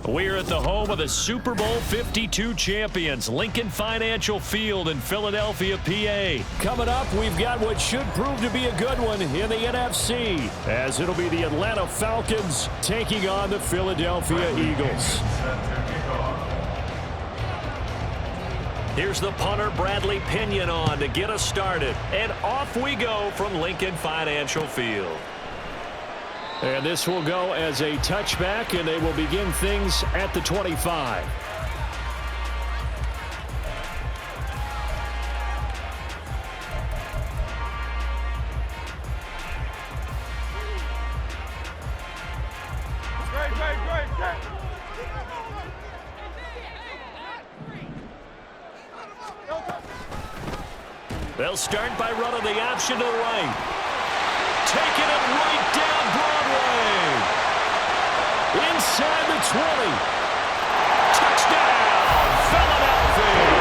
We're at the home of the Super Bowl 52 champions, Lincoln Financial Field in Philadelphia, PA. Coming up, we've got what should prove to be a good one in the NFC, as it'll be the Atlanta Falcons taking on the Philadelphia Eagles. Here's the punter, Bradley Pinion, on to get us started. And off we go from Lincoln Financial Field. And this will go as a touchback, and they will begin things at the 25. They'll start by running the option to the right. Taking it right down Broadway. Inside the 20. Touchdown, Philadelphia.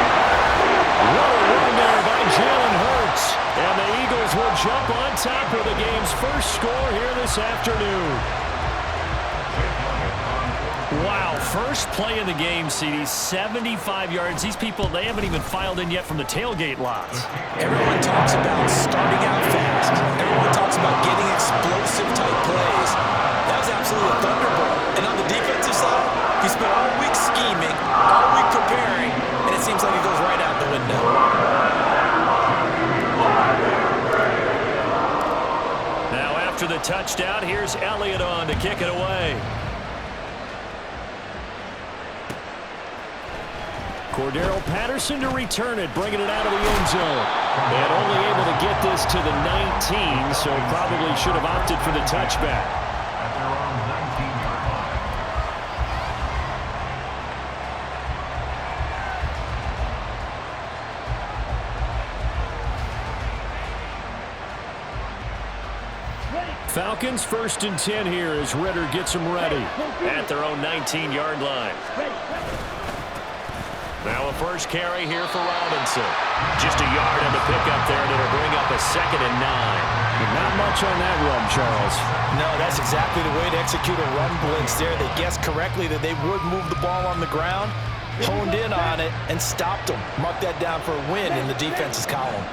What a run there by Jalen Hurts. And the Eagles will jump on top of the game's first score here this afternoon. Wow, first play of the game, CD, 75 yards. These people, they haven't even filed in yet from the tailgate lots. Everyone talks about starting out fast. Everyone talks about getting explosive-type plays. That was absolutely a thunderbolt. And on the defensive side, he spent all week scheming, all week preparing, and it seems like it goes right out the window. Now after the touchdown, here's Elliott on to kick it away. Cordero Patterson to return it, bringing it out of the end zone. And only able to get this to the 19, so probably should have opted for the touchback. Falcons 1st and 10 here as Ritter gets them ready at their own 19-yard line. Now a first carry here for Robinson. Just a yard on the pickup there, and it'll bring up a 2nd and 9. Not much on that run, Charles. No, that's exactly the way to execute a run blitz there. They guessed correctly that they would move the ball on the ground, honed in on it, and stopped them. Mark that down for a win in the defense's column.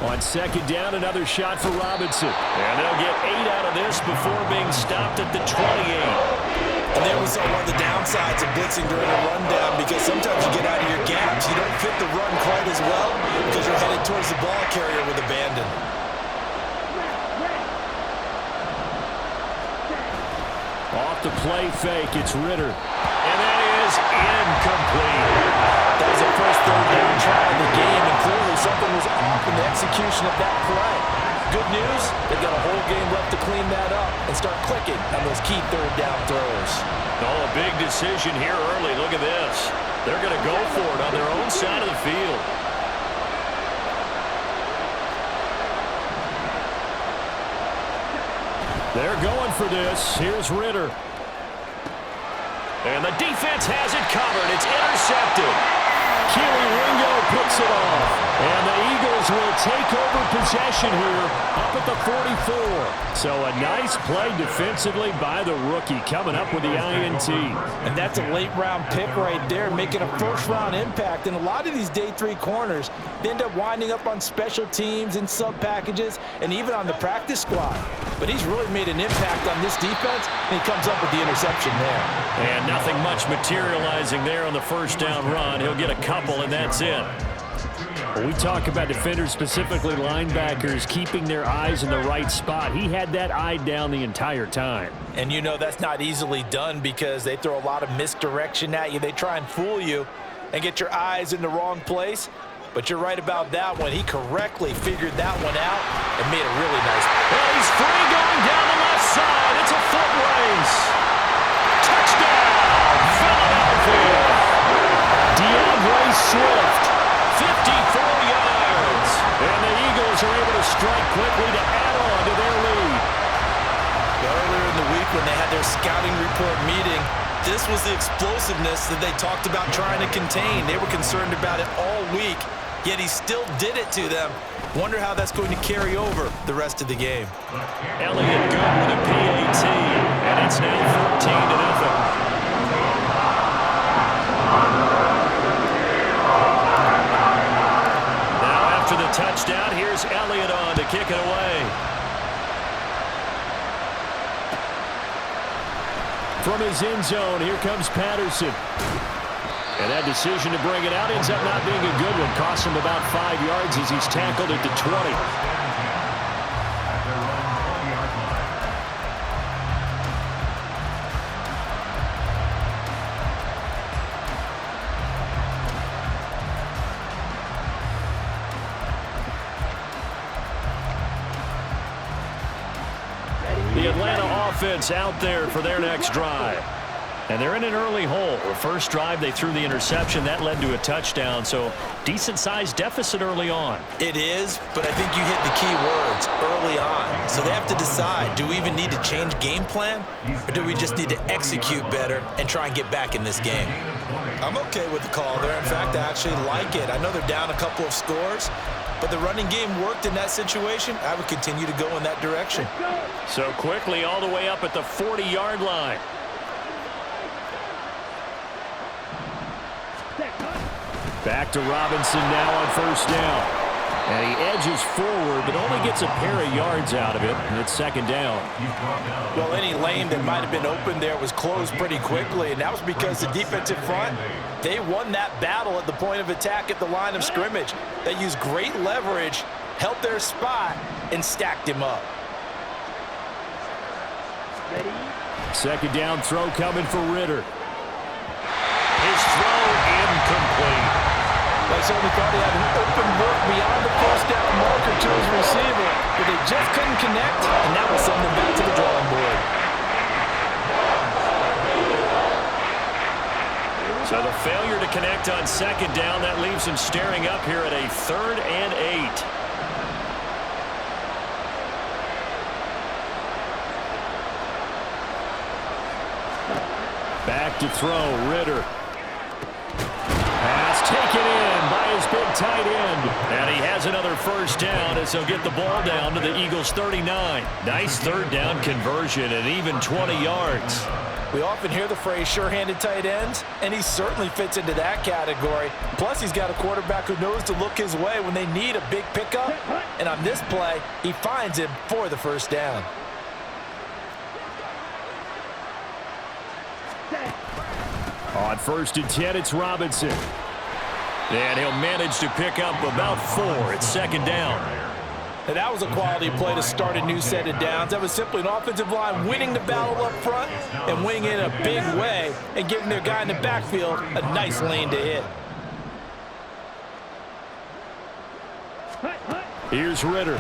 On 2nd down, another shot for Robinson. And they'll get 8 out of this before being stopped at the 28. And there we saw one of the downsides of blitzing during a rundown, because sometimes you get out of your gaps. You don't fit the run quite as well because you're headed towards the ball carrier with abandon. Off the play fake, it's Ritter. And that is incomplete. That was the first 3rd down try of the game, and clearly something was off in the execution of that play. Good news, they've got a whole game left to clean that up and start clicking on those key 3rd down throws. Oh, a big decision here early. Look at this. They're going to go for it on their own side of the field. They're going for this. Here's Ritter. And the defense has it covered. It's intercepted. Keely Ringo picks it off. And the Eagles will take over possession here up at the 44. So a nice play defensively by the rookie, coming up with the INT. And that's a late-round pick right there, making a first-round impact. And a lot of these day 3 corners, they end up winding up on special teams and sub-packages and even on the practice squad. But he's really made an impact on this defense, and he comes up with the interception there. And nothing much materializing there on the first down run. He'll get a couple, and that's it. When we talk about defenders, specifically linebackers, keeping their eyes in the right spot, he had that eye down the entire time. And you know that's not easily done because they throw a lot of misdirection at you. They try and fool you and get your eyes in the wrong place. But you're right about that one. He correctly figured that one out and made a really nice play. Well, he's free going down the left side. It's a foot race. Touchdown, Philadelphia. DeAndre Swift, 54 yards. And the Eagles are able to strike quickly to add on to their lead. Earlier in the week when they had their scouting report meeting, this was the explosiveness that they talked about trying to contain. They were concerned about it all week, yet he still did it to them. Wonder how that's going to carry over the rest of the game. Elliott good with a PAT, and it's now 14-0. After the touchdown, here's Elliott on to kick it away. From his end zone, here comes Patterson. And that decision to bring it out ends up not being a good one. Costs him about 5 yards as he's tackled at the 20. The Atlanta offense out there for their next drive. And they're in an early hole. The first drive, they threw the interception. That led to a touchdown. So decent-sized deficit early on. It is, but I think you hit the key words early on. So they have to decide, do we even need to change game plan? Or do we just need to execute better and try and get back in this game? I'm okay with the call there. In fact, I actually like it. I know they're down a couple of scores, but the running game worked in that situation. I would continue to go in that direction. So quickly all the way up at the 40-yard line. Back to Robinson now on first down. And he edges forward, but only gets a pair of yards out of it, and it's second down. Well, any lane that might have been open there was closed pretty quickly, and that was because the defensive front, they won that battle at the point of attack at the line of scrimmage. They used great leverage, held their spot, and stacked him up. Second down throw coming for Ritter. His throw incomplete. They certainly thought he had an open look beyond the first down marker to his receiver, but they just couldn't connect, and that will send them back to the drawing board. So the failure to connect on second down, that leaves him staring up here at a 3rd and 8. Back to throw, Ritter. Pass taken in by his big tight end. And he has another first down as he'll get the ball down to the Eagles' 39. Nice third down conversion and even 20 yards. We often hear the phrase sure-handed tight ends, and he certainly fits into that category. Plus, he's got a quarterback who knows to look his way when they need a big pickup. And on this play, he finds him for the first down. On 1st and 10, it's Robinson. And he'll manage to pick up about 4. It's second down. And that was a quality play to start a new set of downs. That was simply an offensive line winning the battle up front and winning it in a big way and giving their guy in the backfield a nice lane to hit. Here's Ritter.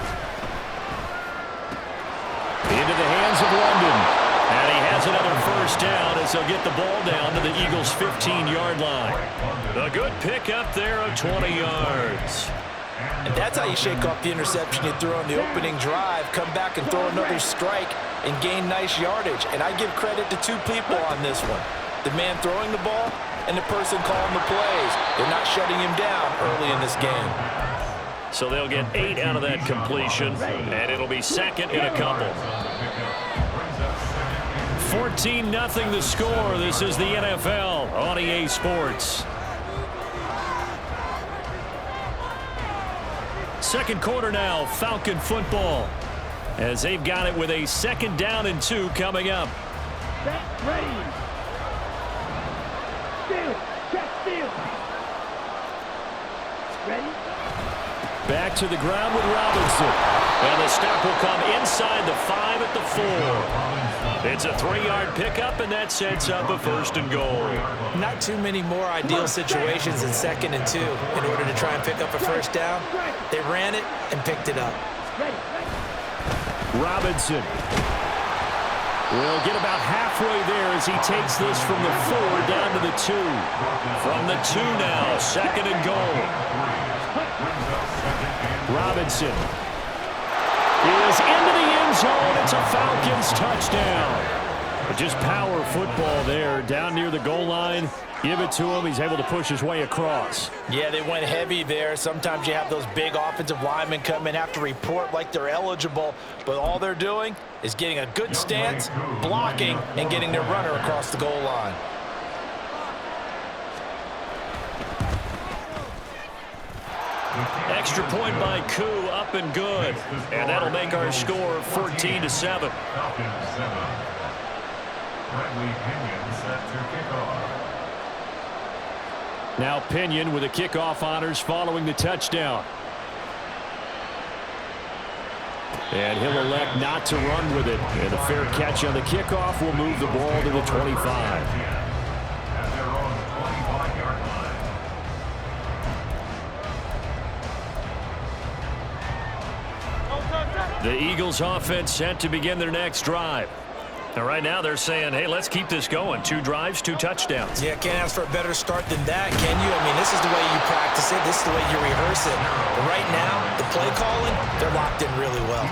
Into the hands of London. And he has another first down as he'll get the ball down to the Eagles' 15-yard line. A good pick up there of 20 yards. And that's how you shake off the interception you threw on the opening drive, come back and throw another strike and gain nice yardage. And I give credit to 2 people on this one. The man throwing the ball and the person calling the plays. They're not shutting him down early in this game. So they'll get 8 out of that completion, and it'll be second and a couple. 14-0 the score. This is the NFL on EA Sports. Second quarter now, Falcon football, as they've got it with a 2nd down and 2 coming up. Set, ready. Steal, check, steal. Ready. Back to the ground with Robinson. And the stop will come inside the 5 at the 4. It's a 3-yard pickup, and that sets up a 1st and goal. Not too many more ideal situations in 2nd and 2 in order to try and pick up a first down. They ran it and picked it up. Robinson will get about halfway there as he takes this from the 4 down to the 2. From the 2 now, 2nd and goal. Robinson is into the end zone. It's a Falcons touchdown. Just power football there, down near the goal line. Give it to him. He's able to push his way across. Yeah, they went heavy there. Sometimes you have those big offensive linemen come in, have to report like they're eligible, but all they're doing is getting a good stance, blocking, and getting their runner across the goal line. Extra point by Koo, up and good. And that'll make our score 14-7. Now Pinion with the kickoff honors following the touchdown. And he'll elect not to run with it. And a fair catch on the kickoff will move the ball to the 25. The Eagles offense set to begin their next drive. And right now they're saying, hey, let's keep this going. 2 drives, 2 touchdowns. Yeah, can't ask for a better start than that, can you? I mean, this is the way you practice it. This is the way you rehearse it. But right now, the play calling, they're locked in really well.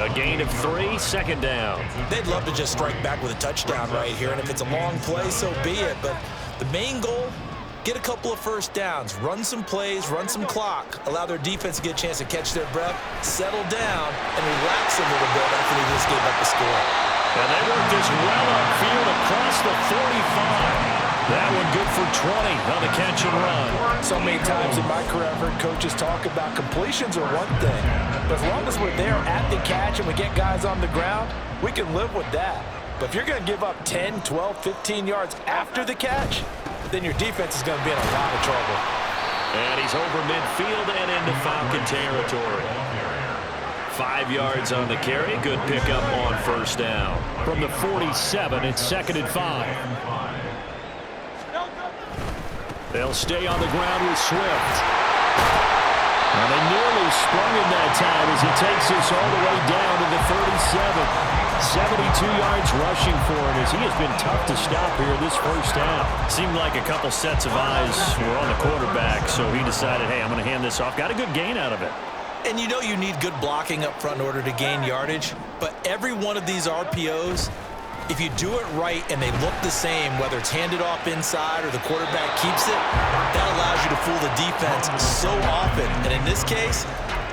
A gain of 3, second down. They'd love to just strike back with a touchdown right here. And if it's a long play, so be it. But the main goal, get a couple of first downs, run some plays, run some clock, allow their defense to get a chance to catch their breath, settle down, and relax a little bit after they just gave up the score. And they work this well upfield across the 45. That one good for 20 on the catch and run. So many times in my career, I've heard coaches talk about completions are one thing, but as long as we're there at the catch and we get guys on the ground, we can live with that. But if you're going to give up 10, 12, 15 yards after the catch, then your defense is going to be in a lot of trouble. And he's over midfield and into Falcon territory. 5 yards on the carry. Good pickup on first down. From the 47, it's 2nd and 5. They'll stay on the ground with Swift. And they nearly sprung him that time as he takes us all the way down to the 37. 72 yards rushing for him as he has been tough to stop here this first half. Seemed like a couple sets of eyes were on the quarterback, so he decided, hey, I'm going to hand this off. Got a good gain out of it. And you know you need good blocking up front in order to gain yardage, but every one of these RPOs, if you do it right and they look the same, whether it's handed off inside or the quarterback keeps it, that allows you to fool the defense so often. And in this case,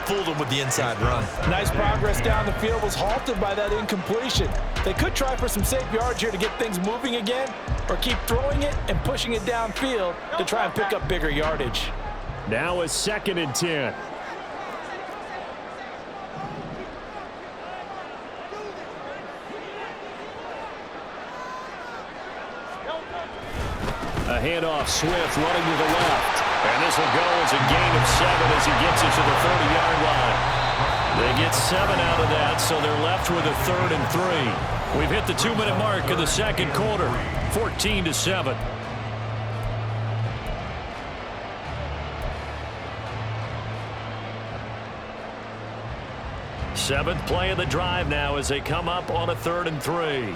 fooled them with the inside run. Nice progress down the field was halted by that incompletion. They could try for some safe yards here to get things moving again, or keep throwing it and pushing it downfield to try and pick up bigger yardage. Now a 2nd and 10. A handoff, Swift running to the left. And this will go as a gain of 7 as he gets it to the 30-yard line. They get 7 out of that, so they're left with a 3rd and 3. We've hit the 2-minute mark of the second quarter, 14-7. Seventh play of the drive now as they come up on a 3rd and 3.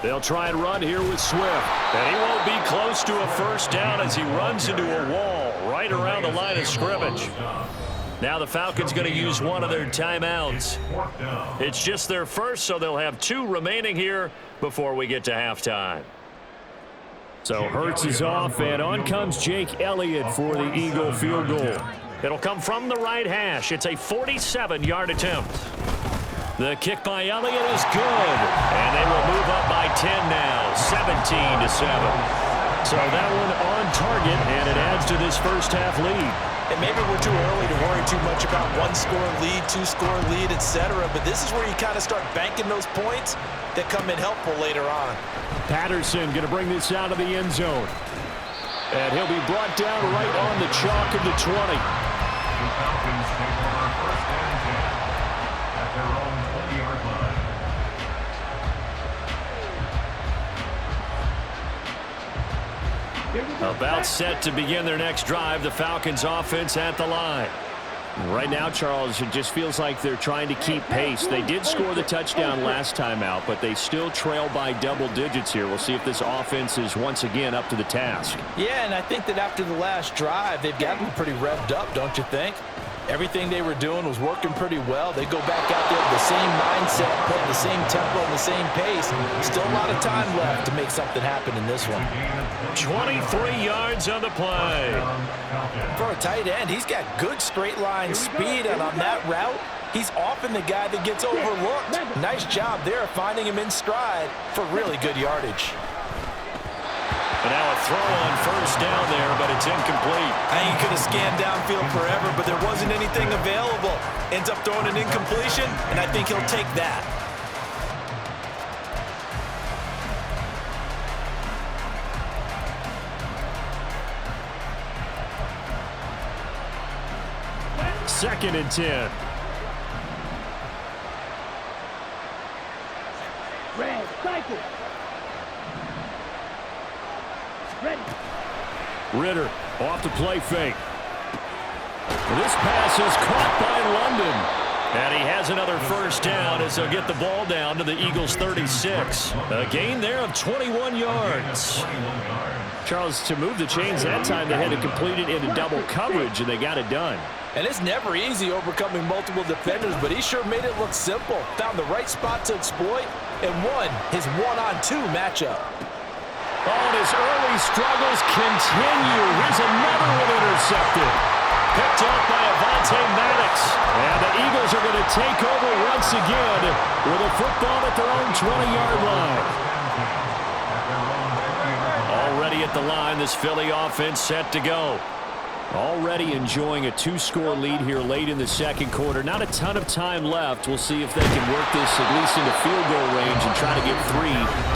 They'll try and run here with Swift. And he won't be close to a first down as he runs into a wall right around the line of scrimmage. Now the Falcons going to use one of their timeouts. It's just their first, so they'll have 2 remaining here before we get to halftime. So Hurts is off, and on comes Jake Elliott for the Eagle field goal. It'll come from the right hash. It's a 47-yard attempt. The kick by Elliott is good, and they will move up by 10 now, 17-7. So that one on target, and it adds to this first half lead. And maybe we're too early to worry too much about 1-score lead, 2-score lead, etc. But this is where you kind of start banking those points that come in helpful later on. Patterson going to bring this out of the end zone. And he'll be brought down right on the chalk of the 20. The Falcons take over first and 10 at their own 20-yard line. About set to begin their next drive. The Falcons offense at the line. Right now, Charles, it just feels like they're trying to keep pace. They did score the touchdown last time out, but they still trail by double digits here. We'll see if this offense is once again up to the task. Yeah, and I think that after the last drive, they've gotten pretty revved up, don't you think? Everything they were doing was working pretty well. They go back out there with the same mindset, playing the same tempo and the same pace. Still a lot of time left to make something happen in this one. 23 yards on the play. For a tight end, he's got good straight line speed, and on that route, he's often the guy that gets overlooked. Nice job there finding him in stride for really good yardage. And now a throw on first down there, but it's incomplete. I think he could have scanned downfield forever, but there wasn't anything available. Ends up throwing an incompletion, and I think he'll take that. Second and 10. Red, cycle. Ready. Ritter off the play fake. This pass is caught by London. And he has another first down as they'll get the ball down to the Eagles' 36. A gain there of 21 yards. Charles, to move the chains that time, they had to complete it into double coverage, and they got it done. And it's never easy overcoming multiple defenders, but he sure made it look simple. Found the right spot to exploit and won his one-on-two matchup. Oh, and his early struggles continue. Here's another one intercepted. Picked up by Avonte Maddox. And the Eagles are going to take over once again with a football at their own 20-yard line. Already at the line, this Philly offense set to go. Already enjoying a two-score lead here late in the second quarter. Not a ton of time left. We'll see if they can work this at least into field goal range and try to get 3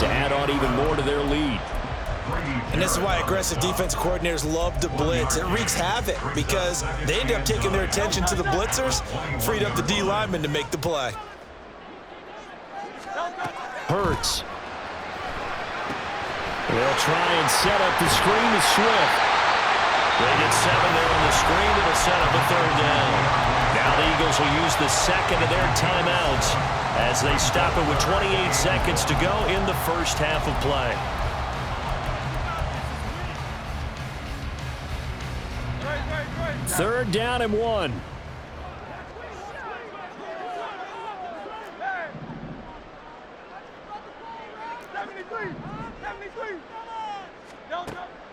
to add on even more to their lead. And this is why aggressive defense coordinators love to blitz. It wreaks havoc because they end up taking their attention to the blitzers, freed up the D lineman to make the play. Hurts. They'll try and set up the screen to Swift. They get 7 there on the screen. It'll set up a third down. Now the Eagles will use the second of their timeouts as they stop it with 28 seconds to go in the first half of play. Third down and 1.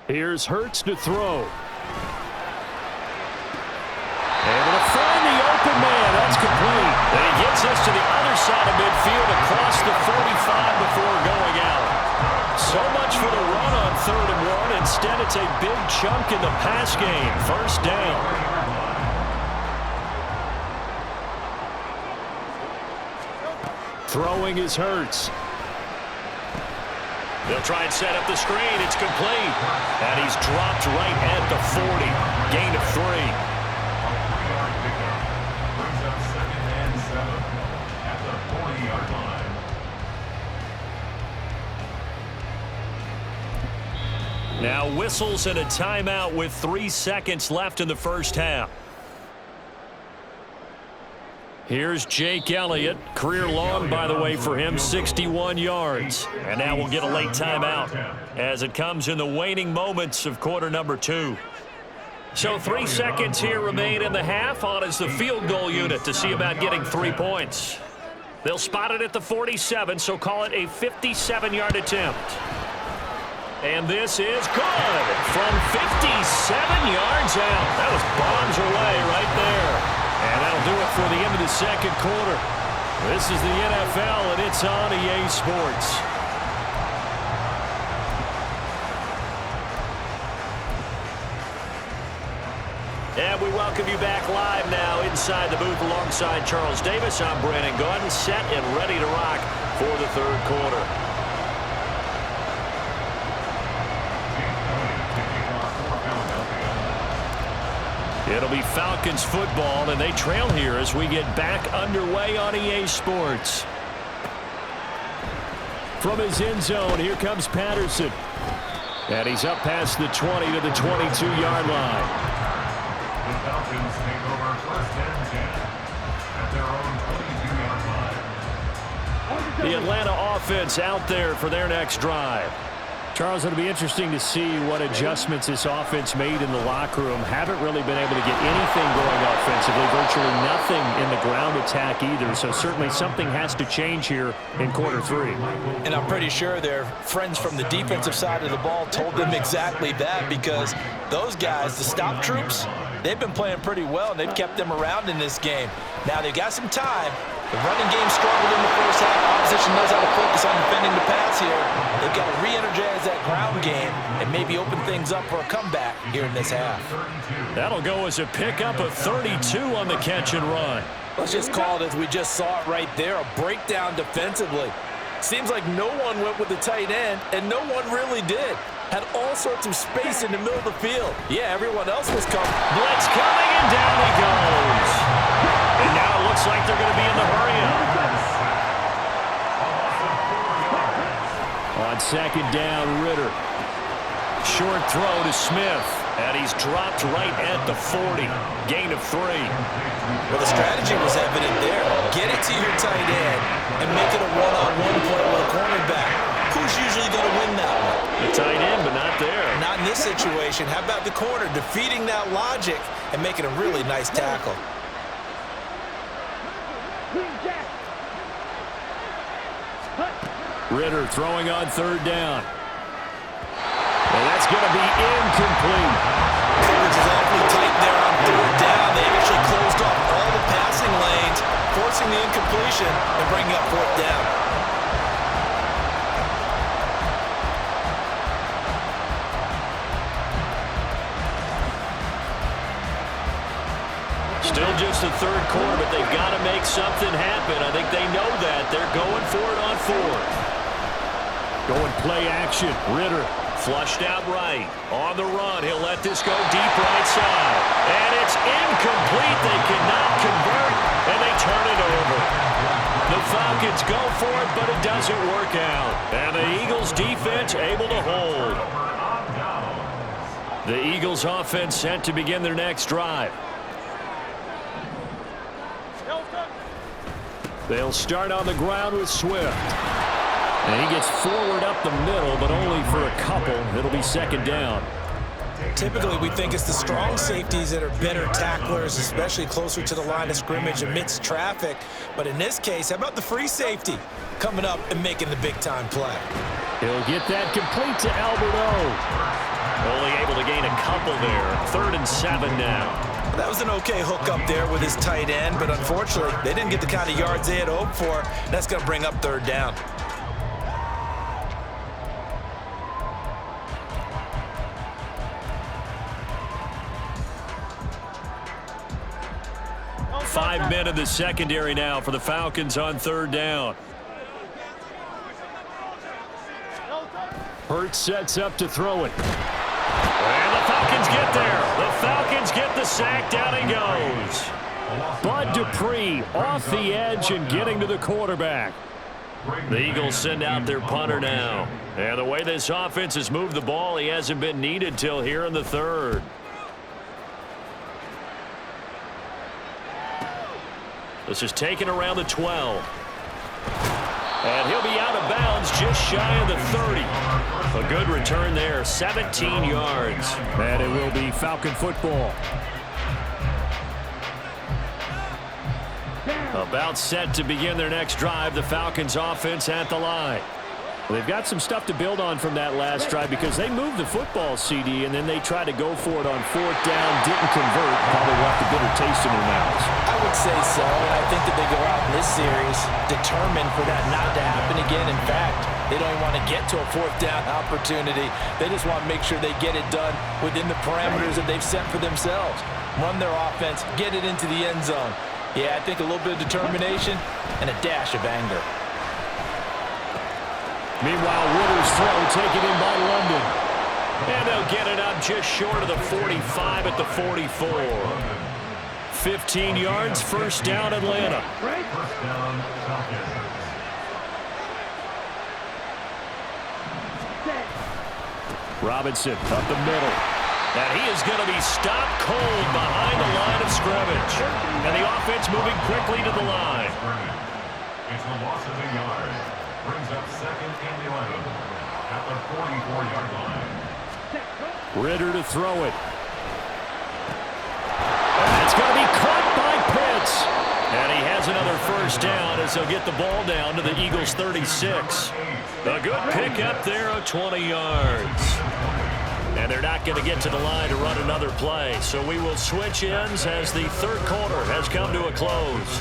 Here's Hurts to throw. Able to find the open man. That's complete. And he gets us to the other side of midfield across the 45 before going out. So much for the run on 3rd and 1. Instead, it's a big chunk in the pass game. First down. Throwing is Hurts. They'll try and set up the screen. It's complete. And he's dropped right at the 40. Gain of 3. Brings up 2nd and 7 at the 40-yard line. Now whistles and a timeout with 3 seconds left in the first half. Here's Jake Elliott. Career long, by the way, for him, 61 yards. And now we'll get a late timeout as it comes in the waning moments of quarter number 2. So 3 seconds here remain in the half on as the field goal unit to see about getting 3 points. They'll spot it at the 47, so call it a 57-yard attempt. And this is good from 57 yards out. That was bombs away right there. And that'll do it for the end of the second quarter. This is the NFL, and it's on EA Sports. And we welcome you back live now inside the booth alongside Charles Davis. I'm Brandon Gordon, set and ready to rock for the third quarter. It'll be Falcons football, and they trail here as we get back underway on EA Sports. From his end zone, here comes Patterson. And he's up past the 20 to the 22-yard line. The Falcons take over 1st and 10 at their own 22-yard line. The Atlanta offense out there for their next drive. Charles, it'll be interesting to see what adjustments this offense made in the locker room. Haven't really been able to get anything going offensively, virtually nothing in the ground attack either. So certainly something has to change here in quarter 3. And I'm pretty sure their friends from the defensive side of the ball told them exactly that, because those guys, the stop troops, they've been playing pretty well, and they've kept them around in this game. Now they've got some time. The running game struggled in the first half. Opposition knows how to focus on defending the pass here. They've got to re-energize that ground game and maybe open things up for a comeback here in this half. That'll go as a pickup of 32 on the catch and run. Let's just call it as we just saw it right there, a breakdown defensively. Seems like no one went with the tight end, and no one really did. Had all sorts of space in the middle of the field. Yeah, everyone else was coming. Blitz coming, and down he goes. And now it looks like they're going to be in the hurry-up. On second down, Ritter. Short throw to Smith. And he's dropped right at the 40. Gain of 3. Well, the strategy was evident there. Get it to your tight end and make it a one-on-one play with a cornerback. Who's usually going to win that one? The tight end, but not there. Not in this situation. How about the corner defeating that logic and making a really nice tackle? Ritter throwing on third down. And that's going to be incomplete. Coverage is awfully tight there on third down. They actually closed off all the passing lanes, forcing the incompletion and bringing up fourth down. Still just the third quarter, but they've got to make something happen. I think they know that. They're going for it on fourth. Going play action. Ritter flushed out right. On the run, he'll let this go deep right side. And it's incomplete. They cannot convert, and they turn it over. The Falcons go for it, but it doesn't work out. And the Eagles defense able to hold. The Eagles offense set to begin their next drive. They'll start on the ground with Swift. And he gets forward up the middle, but only for a couple. It'll be second down. Typically, we think it's the strong safeties that are better tacklers, especially closer to the line of scrimmage amidst traffic. But in this case, how about the free safety coming up and making the big-time play? He'll get that complete to Alberto. Only able to gain a couple there. 3rd and 7 now. That was an okay hook up there with his tight end, but unfortunately, they didn't get the kind of yards they had hoped for. That's going to bring up third down. Five men in the secondary now for the Falcons on third down. Hurts sets up to throw it. And the Falcons get there. The Falcons get the sack. Down he goes. Bud Dupree off the edge and getting to the quarterback. The Eagles send out their punter now. And the way this offense has moved the ball, he hasn't been needed till here in the third. This is taken around the 12. And he'll be out of bounds just shy of the 30. A good return there, 17 yards. And it will be Falcon football. About set to begin their next drive, the Falcons offense at the line. Well, they've got some stuff to build on from that last drive because they moved the football, CD, and then they tried to go for it on fourth down, didn't convert, probably left a bitter taste in their mouths. I would say so, and I think that they go out in this series determined for that not to happen again. In fact, they don't want to get to a fourth down opportunity. They just want to make sure they get it done within the parameters that they've set for themselves. Run their offense, get it into the end zone. Yeah, I think a little bit of determination and a dash of anger. Meanwhile, Ritter's throw taken in by London. And they'll get it up just short of the 45 at the 44. 15 yards, first down Atlanta. Robinson up the middle. And he is going to be stopped cold behind the line of scrimmage. And the offense moving quickly to the line. It's the loss of a yard. Brings up second and 11. at the 44-yard line. Ritter to throw it. And it's going to be caught by Pitts. And he has another first down as he'll get the ball down to the Eagles' 36. A good pickup there of 20 yards. And they're not going to get to the line to run another play. So we will switch ends as the third quarter has come to a close.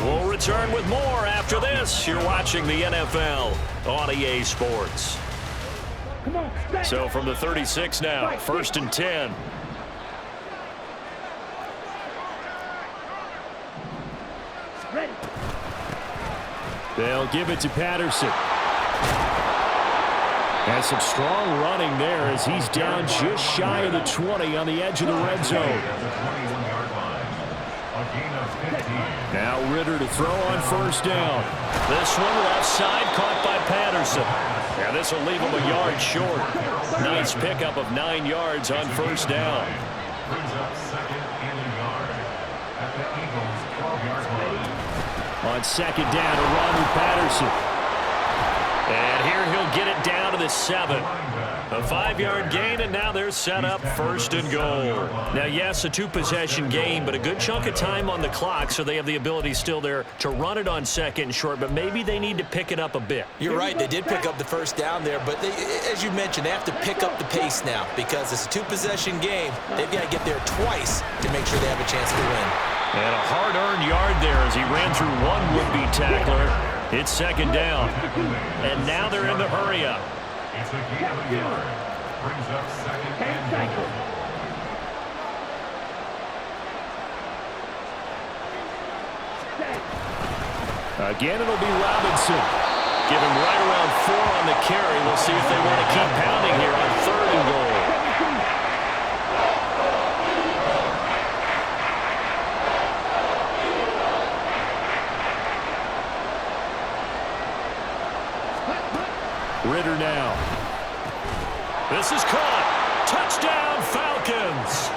We'll return with more after this. You're watching the NFL on EA Sports. So from the 36 now, 1st and 10. Ready. They'll give it to Patterson. And some strong running there as he's down just shy of the 20 on the edge of the red zone. Now Ritter to throw on first down. This one left side caught by Patterson. Now this will leave him a yard short. Nice pickup of 9 yards on first down. Brings up second and a yard at the Eagles' 12-yard line. On second down to run with Patterson. And here he'll get it down to the 7. A 5-yard gain, and now they're set up 1st and goal. Now, yes, a 2-possession game, but a good chunk of time on the clock, so they have the ability still there to run it on 2nd and short, but maybe they need to pick it up a bit. You're right. They did pick up the first down there, but as you mentioned, they have to pick up the pace now because it's a 2-possession game. They've got to get there twice to make sure they have a chance to win. And a hard-earned yard there as he ran through one would-be tackler. It's 2nd down. And now they're in the hurry-up. It's a gain of a yard. Brings up second and goal. Again, it'll be Robinson. Give him right around 4 on the carry. We'll see if they want to keep pounding here on 3rd and goal. Ritter now. This is caught. Touchdown, Falcons.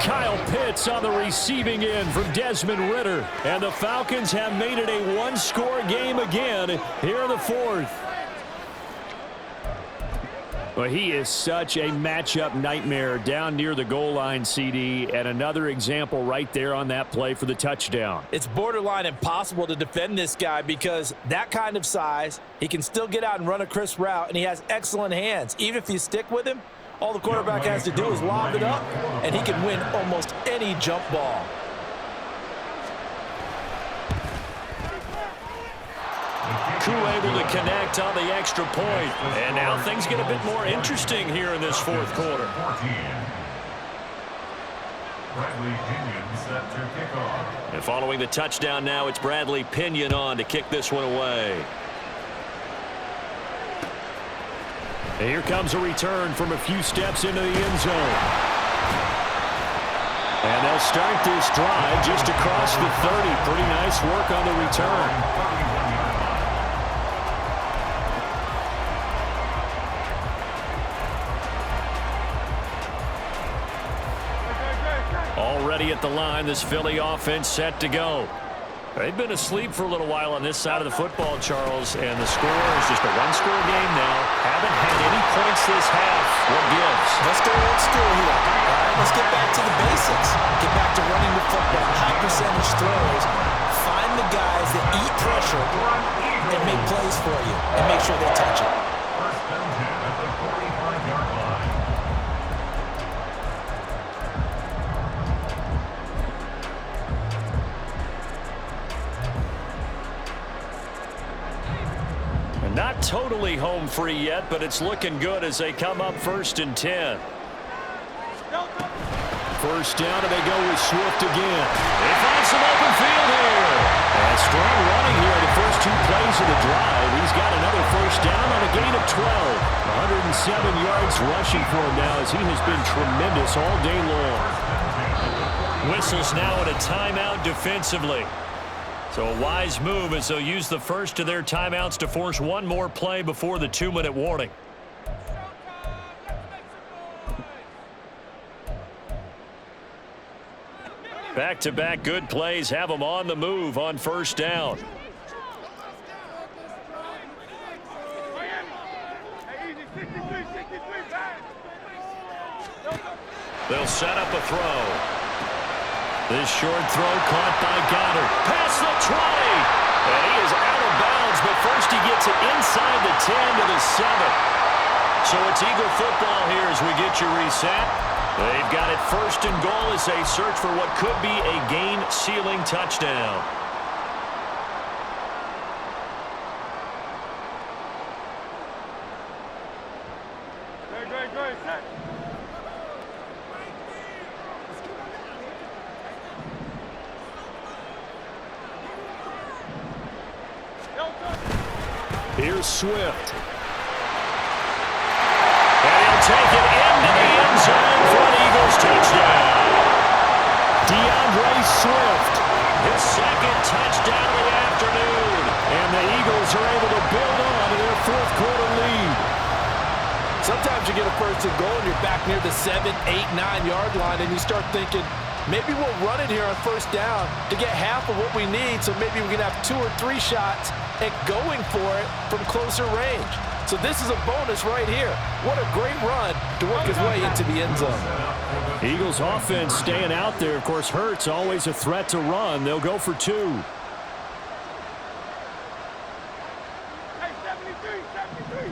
Kyle Pitts on the receiving end from Desmond Ritter. And the Falcons have made it a 1-score game again here in the 4th. Well, he is such a matchup nightmare down near the goal line, CD, and another example right there on that play for the touchdown. It's borderline impossible to defend this guy because that kind of size, he can still get out and run a crisp route, and he has excellent hands. Even if you stick with him, all the quarterback has to do is lob it up, and he can win almost any jump ball. Koo able to connect on the extra point. And now things get a bit more interesting here in this 4th quarter. Bradley Pinion set to kick off. And following the touchdown now, it's Bradley Pinion on to kick this one away. And here comes a return from a few steps into the end zone. And they'll start this drive just across the 30. Pretty nice work on the return. Already at the line, this Philly offense set to go. They've been asleep for a little while on this side of the football, Charles, and the score is just a 1-score game now. Haven't had any points this half. What gives? Let's go old school here. All right, let's get back to the basics. Get back to running the football, high percentage throws. Find the guys that eat pressure and make plays for you and make sure they touch it. First and 10 at the 45-yard line. Not totally home free yet, but it's looking good as they come up 1st and 10. First down, and they go with Swift again. They find some open field here. And strong running here in the first 2 plays of the drive. He's got another first down on a gain of 12. 107 yards rushing for him now as he has been tremendous all day long. Whistles now at a timeout defensively. So a wise move as they'll use the first of their timeouts to force one more play before the 2-minute warning. Back-to-back good plays have them on the move on first down. They'll set up a throw. This short throw caught by Goddard. Past the 20. And he is out of bounds, but first he gets it inside the 10 to the 7. So it's Eagle football here as we get you reset. They've got it first and goal as they search for what could be a game-sealing touchdown. Here's Swift. And he'll take it into the end zone for an Eagles touchdown. DeAndre Swift, his second touchdown of the afternoon. And the Eagles are able to build on to their fourth quarter lead. Sometimes you get a first and goal and you're back near the 7, 8, 9-yard line and you start thinking, maybe we'll run it here on first down to get half of what we need, so maybe we can have 2 or 3 shots at going for it from closer range. So this is a bonus right here. What a great run to work his way into the end zone. Eagles offense staying out there. Of course, Hurts always a threat to run. They'll go for 2. Hey, 73.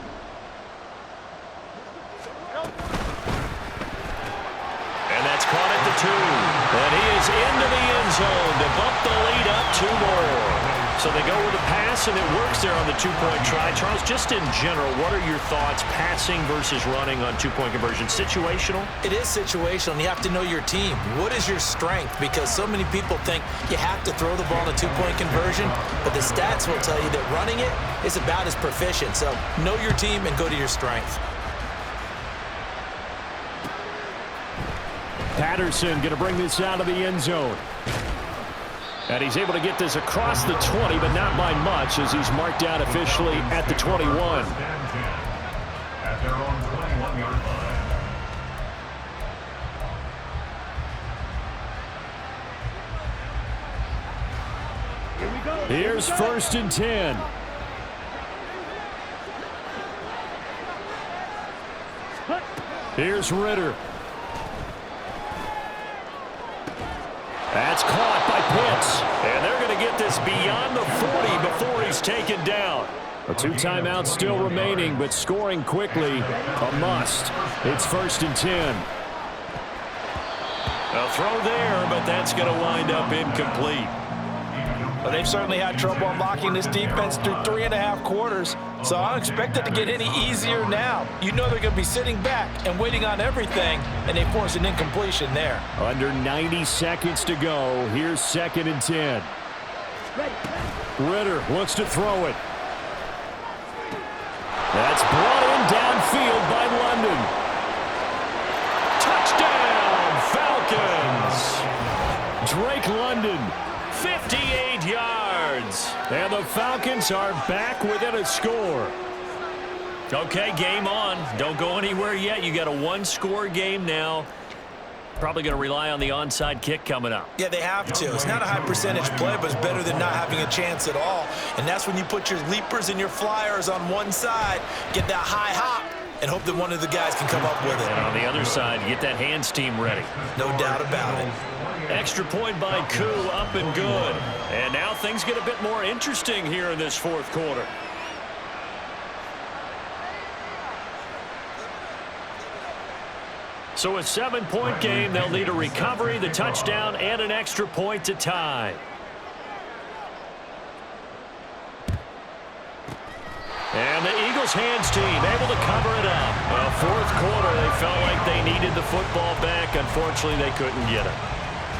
And that's caught at the 2. And he is into the end zone to bump the lead up 2 more. So they go with a pass, and it works there on the 2-point try. Charles, just in general, what are your thoughts passing versus running on 2-point conversion? Situational? It is situational, and you have to know your team. What is your strength? Because so many people think you have to throw the ball in a 2-point conversion, but the stats will tell you that running it is about as proficient. So know your team and go to your strength. Patterson going to bring this out of the end zone. And he's able to get this across the 20, but not by much as he's marked out officially at the 21. At their own 21-yard line. Here we go. Here's first and 10. Here's Ritter. That's caught by Pitts. And they're going to get this beyond the 40 before he's taken down. A 2 timeouts still remaining, but scoring quickly, a must. It's first and 10. A throw there, but that's going to wind up incomplete. Well, they've certainly had trouble unlocking this defense through 3.5 quarters, so I don't expect it to get any easier now. You know they're going to be sitting back and waiting on everything, and they force an incompletion there. Under 90 seconds to go. Here's second and 10. Ritter looks to throw it. That's brought in downfield by London. Touchdown, Falcons. Drake London, 58 yards. And the Falcons are back within a score. Okay, game on. Don't go anywhere yet. You got a 1-score game now. Probably going to rely on the onside kick coming up. Yeah, they have to. It's not a high percentage play, but it's better than not having a chance at all. And that's when you put your leapers and your flyers on one side, get that high hop, and hope that one of the guys can come up with it. And on the other side, get that hands team ready. No doubt about it. Extra point by Koo, up and good. And now things get a bit more interesting here in this fourth quarter. So a 7-point game, they'll need a recovery, the touchdown, and an extra point to tie. And the Eagles hands team able to cover it up. Well, fourth quarter, they felt like they needed the football back. Unfortunately, they couldn't get it.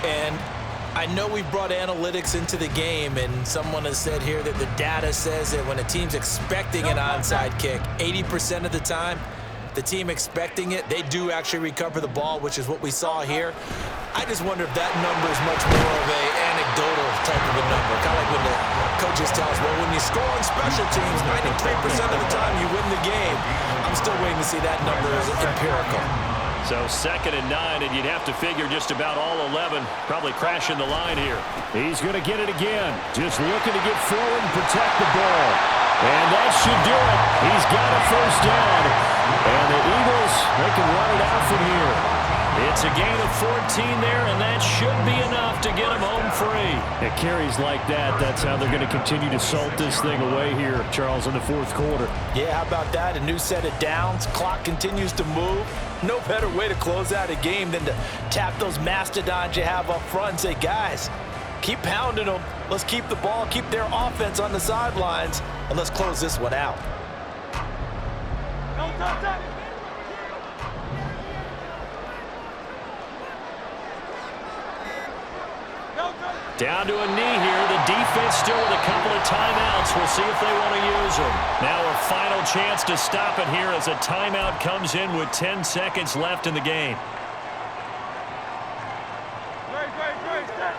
And I know we've brought analytics into the game, and someone has said here that the data says that when a team's expecting an onside kick, 80% of the time, the team expecting it, they do actually recover the ball, which is what we saw here. I just wonder if that number is much more of an anecdotal type of a number. Kind of like when the coaches tell us, well, when you score on special teams, 93% of the time you win the game. I'm still waiting to see that number as empirical. So 2nd and 9, and you'd have to figure just about all 11 probably crashing the line here. He's going to get it again. Just looking to get forward and protect the ball. And that should do it. He's got a first down. And the Eagles, they can run it out from here. It's a gain of 14 there, and that should be enough to get them home free. It carries like that. That's how they're going to continue to salt this thing away here, Charles, in the fourth quarter. Yeah, how about that? A new set of downs. Clock continues to move. No better way to close out a game than to tap those mastodons you have up front and say, guys, keep pounding them. Let's keep the ball, keep their offense on the sidelines, and let's close this one out. No touch. Down to a knee here. The defense still with a couple of timeouts. We'll see if they want to use them. Now a final chance to stop it here as a timeout comes in with 10 seconds left in the game. Great, set.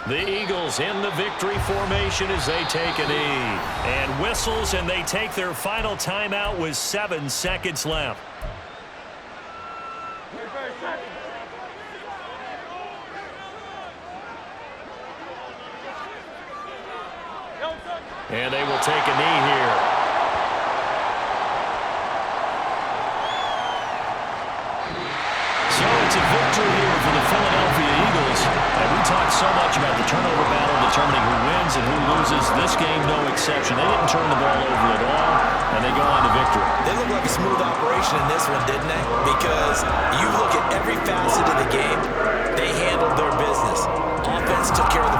The Eagles in the victory formation as they take a knee. And whistles, and they take their final timeout with 7 seconds left. And they will take a knee here. So it's a victory here for the Philadelphia Eagles. And we talked so much about the turnover battle determining who wins and who loses. This game, no exception. They didn't turn the ball over at all, and they go on to victory. They look like a smooth operation in this one, didn't they? Because you look at every facet of the game, they handled their business. Offense took care of the